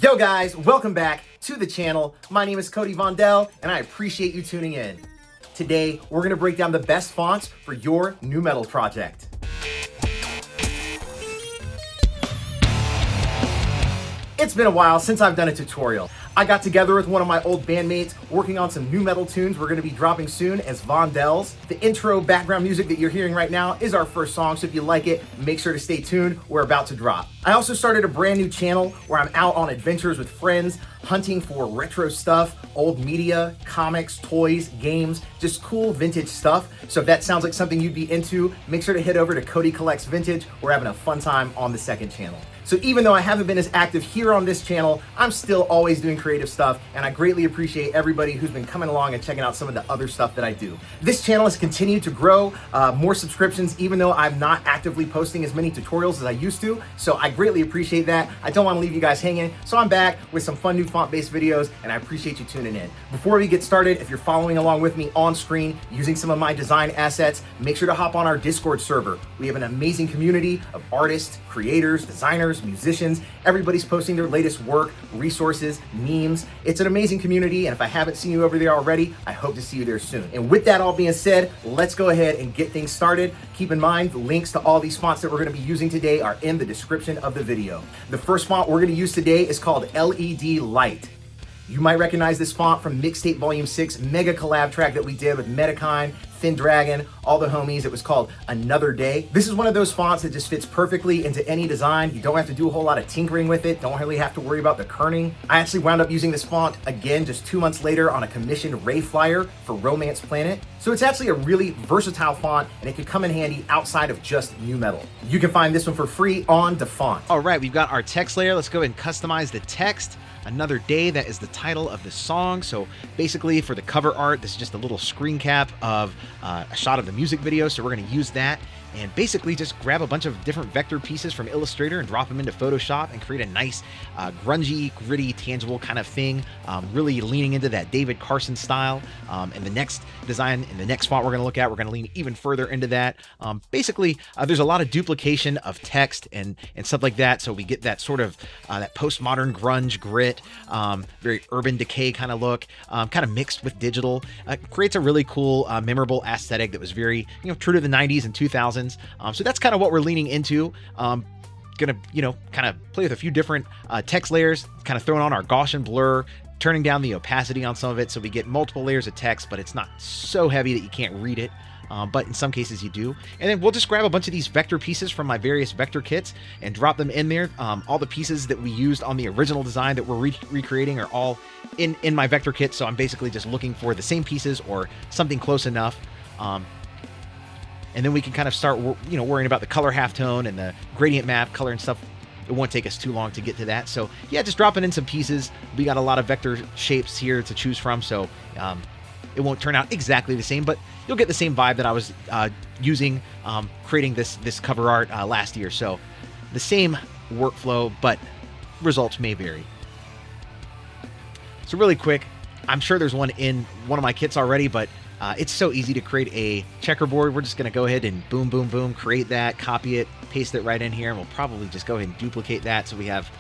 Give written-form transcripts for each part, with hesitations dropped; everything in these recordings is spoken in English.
Yo guys, welcome back to the channel. My name is Cody Vondell and I appreciate you tuning in. Today, we're gonna break down the best fonts for your new metal project. It's been a while since I've done a tutorial. I got together with one of my old bandmates working on some new metal tunes we're gonna be dropping soon as Vondell's. The intro background music that you're hearing right now is our first song, so if you like it, make sure to stay tuned. We're about to drop. I also started a brand new channel where I'm out on adventures with friends, hunting for retro stuff, old media, comics, toys, games, just cool vintage stuff. So if that sounds like something you'd be into, make sure to head over to Cody Collects Vintage. We're having a fun time on the second channel. So even though I haven't been as active here on this channel, I'm still always doing creative stuff, and I greatly appreciate everybody who's been coming along and checking out some of the other stuff that I do. This channel has continued to grow, more subscriptions, even though I'm not actively posting as many tutorials as I used to, so I greatly appreciate that. I don't want to leave you guys hanging, so I'm back with some fun new font-based videos, and I appreciate you tuning in. Before we get started, if you're following along with me on screen using some of my design assets, make sure to hop on our Discord server. We have an amazing community of artists, creators, designers, musicians. Everybody's posting their latest work, resources, memes. It's an amazing community, and if I haven't seen you over there already, I hope to see you there soon. And with that all being said, let's go ahead and get things started. Keep in mind, the links to all these fonts that we're going to be using today are in the description of the video. The first font we're going to use today is called LEDlight. You might recognize this font from Mixtape Volume 6 mega collab track that we did with Metrokasin, Thin Dragon, all the homies. It was called Another Day. This is one of those fonts that just fits perfectly into any design. You don't have to do a whole lot of tinkering with it. Don't really have to worry about the kerning. I actually wound up using this font again just 2 months later on a commissioned Ray flyer for Romance Planet. So it's actually a really versatile font, and it could come in handy outside of just new metal. You can find this one for free on DaFont. All right, we've got our text layer. Let's go ahead and customize the text. Another Day, that is the title of the song. So basically for the cover art, this is just a little screen cap of a shot of the music video. So we're going to use that and basically just grab a bunch of different vector pieces from Illustrator and drop them into Photoshop and create a nice grungy, gritty, tangible kind of thing, really leaning into that David Carson style. And the next design and the next font we're going to look at, we're going to lean even further into that. Basically, there's a lot of duplication of text and stuff like that, so we get that sort of that postmodern grunge grit, very Urban Decay kind of look, kind of mixed with digital. Creates a really cool, memorable aesthetic that was very, true to the 90s and 2000s. So that's kind of what we're leaning into. Gonna, kind of play with a few different text layers, kind of throwing on our Gaussian blur, turning down the opacity on some of it so we get multiple layers of text, but it's not so heavy that you can't read it. But in some cases you do. And then we'll just grab a bunch of these vector pieces from my various vector kits and drop them in there. All the pieces that we used on the original design that we're recreating are all in my vector kit. So I'm basically just looking for the same pieces or something close enough. And then we can kind of start, worrying about the color halftone and the gradient map, color and stuff. It won't take us too long to get to that. So yeah, just dropping in some pieces. We got a lot of vector shapes here to choose from. So it won't turn out exactly the same, but you'll get the same vibe that I was using creating this cover art last year. So the same workflow, but results may vary. So really quick, I'm sure there's one in one of my kits already, but it's so easy to create a checkerboard. We're just going to go ahead and boom, boom, boom, create that, copy it, paste it right in here, and we'll probably just go ahead and duplicate that so we have,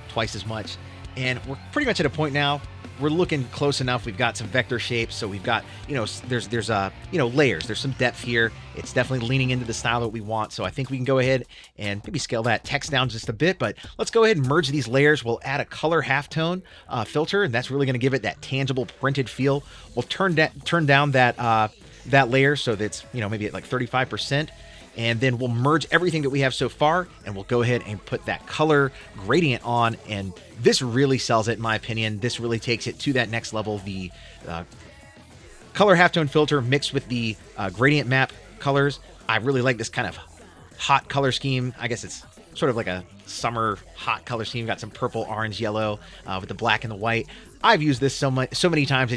twice as much. And we're pretty much at a point now. We're looking close enough. We've got some vector shapes, so we've got, there's layers. There's some depth here. It's definitely leaning into the style that we want. So I think we can go ahead and maybe scale that text down just a bit, but let's go ahead and merge these layers. We'll add a color halftone filter, and that's really going to give it that tangible printed feel. We'll turn down that layer so that's, maybe at like 35%. And then we'll merge everything that we have so far, and we'll go ahead and put that color gradient on. And this really sells it, in my opinion. This really takes it to that next level. The color halftone filter mixed with the gradient map colors. I really like this kind of hot color scheme. I guess it's sort of like a summer hot color scheme. Got some purple, orange, yellow with the black and the white. I've used this so many times.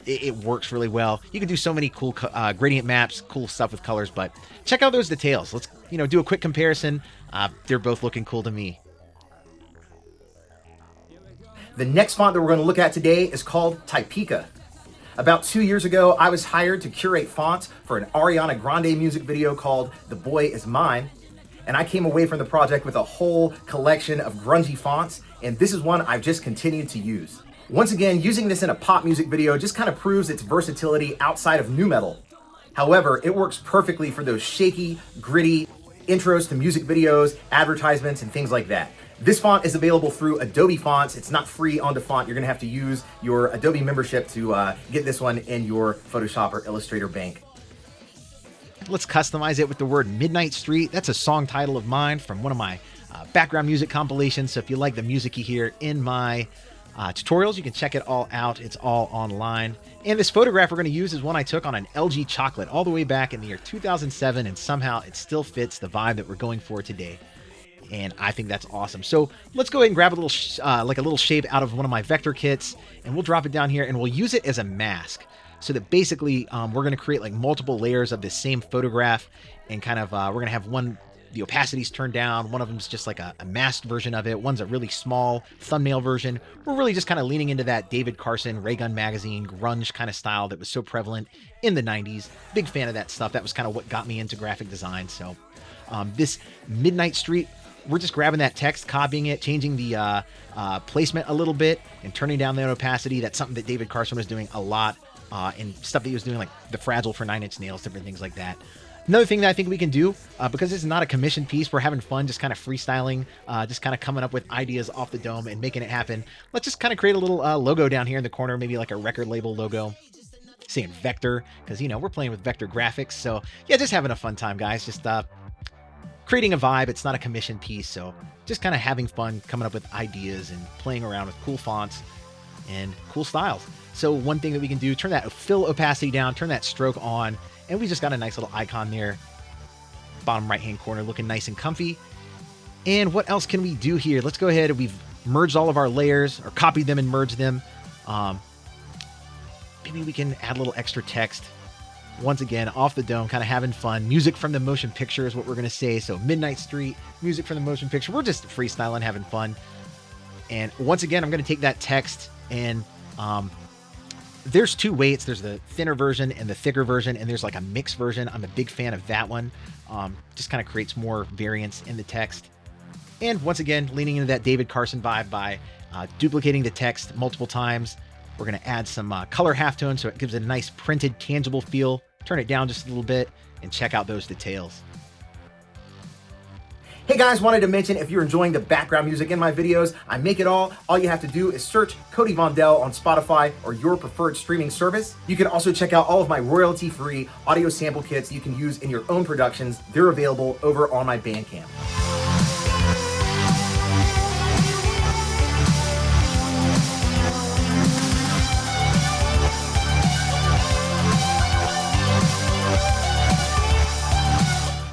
It works really well. You can do so many cool gradient maps, cool stuff with colors, but check out those details. Let's, do a quick comparison. They're both looking cool to me. The next font that we're going to look at today is called Typeka. About 2 years ago, I was hired to curate fonts for an Ariana Grande music video called The Boy Is Mine. And I came away from the project with a whole collection of grungy fonts, and this is one I've just continued to use. Once again, using this in a pop music video just kind of proves its versatility outside of nu metal. However, it works perfectly for those shaky, gritty intros to music videos, advertisements, and things like that. This font is available through Adobe Fonts. It's not free on default. You're gonna have to use your Adobe membership to get this one in your Photoshop or Illustrator bank. Let's customize it with the word Midnight Street. That's a song title of mine from one of my background music compilations. So if you like the music you hear in my tutorials, you can check it all out. It's all online. And this photograph we're going to use is one I took on an LG chocolate all the way back in the year 2007, and somehow it still fits the vibe that we're going for today. And I think that's awesome. So let's go ahead and grab a little like a little shape out of one of my vector kits, and we'll drop it down here, and we'll use it as a mask. So that basically we're going to create like multiple layers of this same photograph, and kind of we're going to have one, the opacity's turned down. One of them's just like a masked version of it. One's a really small thumbnail version. We're really just kind of leaning into that David Carson, Ray Gun Magazine, grunge kind of style that was so prevalent in the 90s. Big fan of that stuff. That was kind of what got me into graphic design. So this Midnight Street, we're just grabbing that text, copying it, changing the placement a little bit, and turning down the opacity. That's something that David Carson was doing a lot, and stuff that he was doing like the Fragile for 9 Inch Nails, different things like that. Another thing that I think we can do, because it's not a commissioned piece, we're having fun just kind of freestyling, just kind of coming up with ideas off the dome and making it happen. Let's just kind of create a little logo down here in the corner, maybe like a record label logo, saying Vector, because, you know, we're playing with vector graphics. So yeah, just having a fun time, guys. Just creating a vibe. It's not a commissioned piece, so just kind of having fun, coming up with ideas and playing around with cool fonts and cool styles. So one thing that we can do, turn that fill opacity down, turn that stroke on, and we just got a nice little icon there, bottom right hand corner, looking nice and comfy. And what else can we do here? Let's go ahead, and we've merged all of our layers, or copied them and merged them. Maybe we can add a little extra text. Once again, off the dome, kind of having fun. Music from the motion picture is what we're going to say. So Midnight Street, music from the motion picture. We're just freestyling, having fun. And once again, I'm going to take that text, and there's two weights. There's the thinner version and the thicker version, and there's like a mixed version. I'm a big fan of that one. Just kind of creates more variance in the text. And once again, leaning into that David Carson vibe by duplicating the text multiple times. We're going to add some color halftone so it gives it a nice printed, tangible feel. Turn it down just a little bit and check out those details. Hey guys, wanted to mention, if you're enjoying the background music in my videos, I make it all. All you have to do is search Cody Vondell on Spotify or your preferred streaming service. You can also check out all of my royalty-free audio sample kits you can use in your own productions. They're available over on my Bandcamp.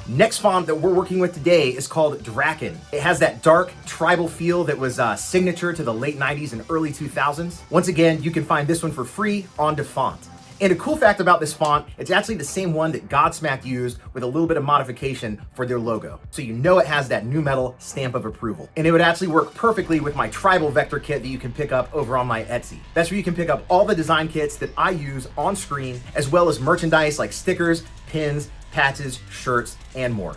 Next font that we're working with today is called Drakon. It has that dark tribal feel that was signature to the late 90s and early 2000s. Once again, you can find this one for free on DeFont. And a cool fact about this font, it's actually the same one that Godsmack used with a little bit of modification for their logo. So you know it has that nu metal stamp of approval. And it would actually work perfectly with my tribal vector kit that you can pick up over on my Etsy. That's where you can pick up all the design kits that I use on screen, as well as merchandise like stickers, pins, patches, shirts, and more.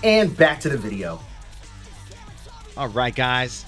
And back to the video. All right, guys.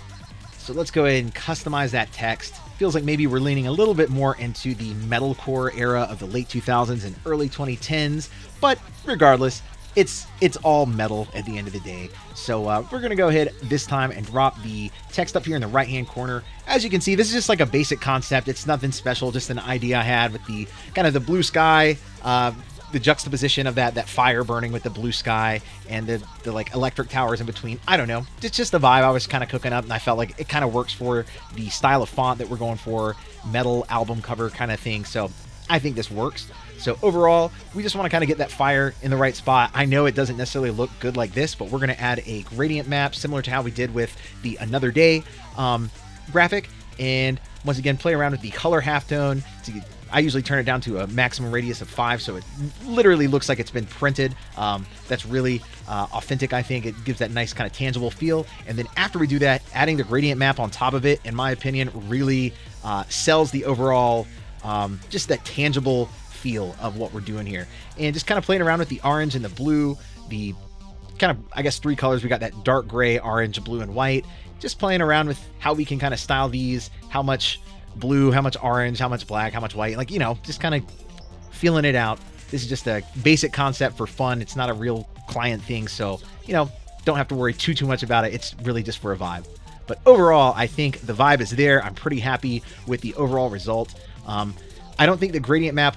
So let's go ahead and customize that text. Feels like maybe we're leaning a little bit more into the metalcore era of the late 2000s and early 2010s, but regardless, it's all metal at the end of the day. So we're going to go ahead this time and drop the text up here in the right-hand corner. As you can see, this is just like a basic concept. It's nothing special, just an idea I had with the kind of the blue sky, the juxtaposition of that fire burning with the blue sky and the like electric towers in between. I don't know. It's just the vibe I was kind of cooking up, and I felt like it kind of works for the style of font that we're going for, metal album cover kind of thing. So I think this works. So overall, we just want to kind of get that fire in the right spot. I know it doesn't necessarily look good like this, but we're going to add a gradient map similar to how we did with the Another Day graphic. And once again, play around with the color halftone. I usually turn it down to a maximum radius of 5, so it literally looks like it's been printed. That's really authentic, I think. It gives that nice kind of tangible feel. And then after we do that, adding the gradient map on top of it, in my opinion, really sells the overall, just that tangible feel of what we're doing here. And just kind of playing around with the orange and the blue, the kind of, I guess, 3 colors. We got that dark gray, orange, blue, and white. Just playing around with how we can kind of style these, how much blue, how much orange, how much black, how much white, like, you know, just kind of feeling it out. This is just a basic concept for fun. It's not a real client thing, so, you know, don't have to worry too much about it. It's really just for a vibe. But overall, I think the vibe is there. I'm pretty happy with the overall result. I don't think the gradient map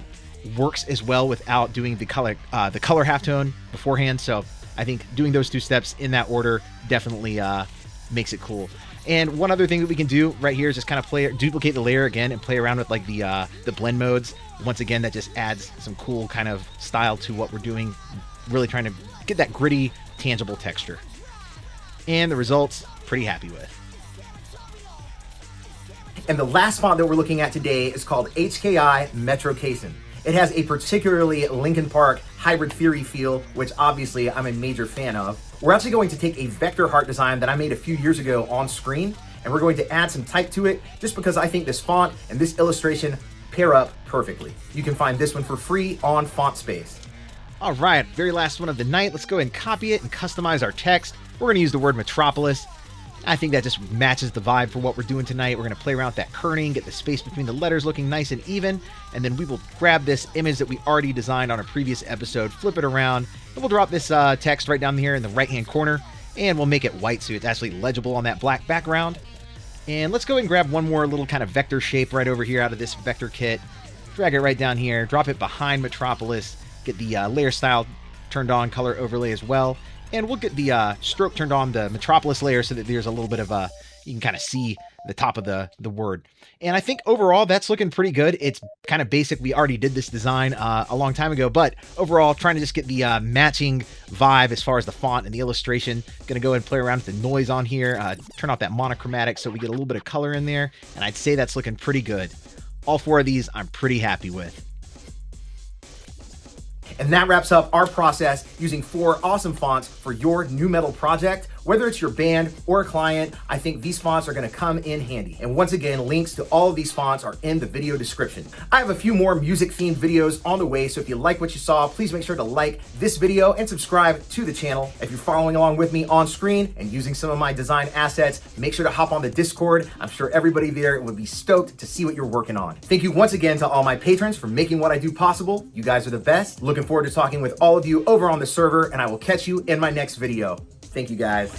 works as well without doing the color halftone beforehand, so I think doing those 2 steps in that order definitely makes it cool. And one other thing that we can do right here is just kind of duplicate the layer again and play around with like the blend modes. Once again, that just adds some cool kind of style to what we're doing, really trying to get that gritty, tangible texture. And the results, pretty happy with. And the last font that we're looking at today is called HKI Metrokasin. It has a particularly Linkin Park hybrid theory feel, which obviously I'm a major fan of. We're actually going to take a vector heart design that I made a few years ago on screen, and we're going to add some type to it just because I think this font and this illustration pair up perfectly. You can find this one for free on FontSpace. All right, very last one of the night. Let's go ahead and copy it and customize our text. We're going to use the word Metropolis. I think that just matches the vibe for what we're doing tonight. We're going to play around with that kerning, get the space between the letters looking nice and even, and then we will grab this image that we already designed on a previous episode, flip it around, and we'll drop this text right down here in the right-hand corner, and we'll make it white so it's actually legible on that black background. And let's go ahead and grab one more little kind of vector shape right over here out of this vector kit, drag it right down here, drop it behind Metropolis, get the layer style turned on, color overlay as well. And we'll get the stroke turned on the Metropolis layer so that there's a little bit of you can kind of see the top of the word. And I think overall that's looking pretty good. It's kind of basic. We already did this design a long time ago, but overall trying to just get the matching vibe as far as the font and the illustration. Gonna go ahead and play around with the noise on here, turn off that monochromatic so we get a little bit of color in there. And I'd say that's looking pretty good. All 4 of these I'm pretty happy with. And that wraps up our process using 4 awesome fonts for your new metal project. Whether it's your band or a client, I think these fonts are gonna come in handy. And once again, links to all of these fonts are in the video description. I have a few more music-themed videos on the way, so if you like what you saw, please make sure to like this video and subscribe to the channel. If you're following along with me on screen and using some of my design assets, make sure to hop on the Discord. I'm sure everybody there would be stoked to see what you're working on. Thank you once again to all my patrons for making what I do possible. You guys are the best. Looking forward to talking with all of you over on the server, and I will catch you in my next video. Thank you guys.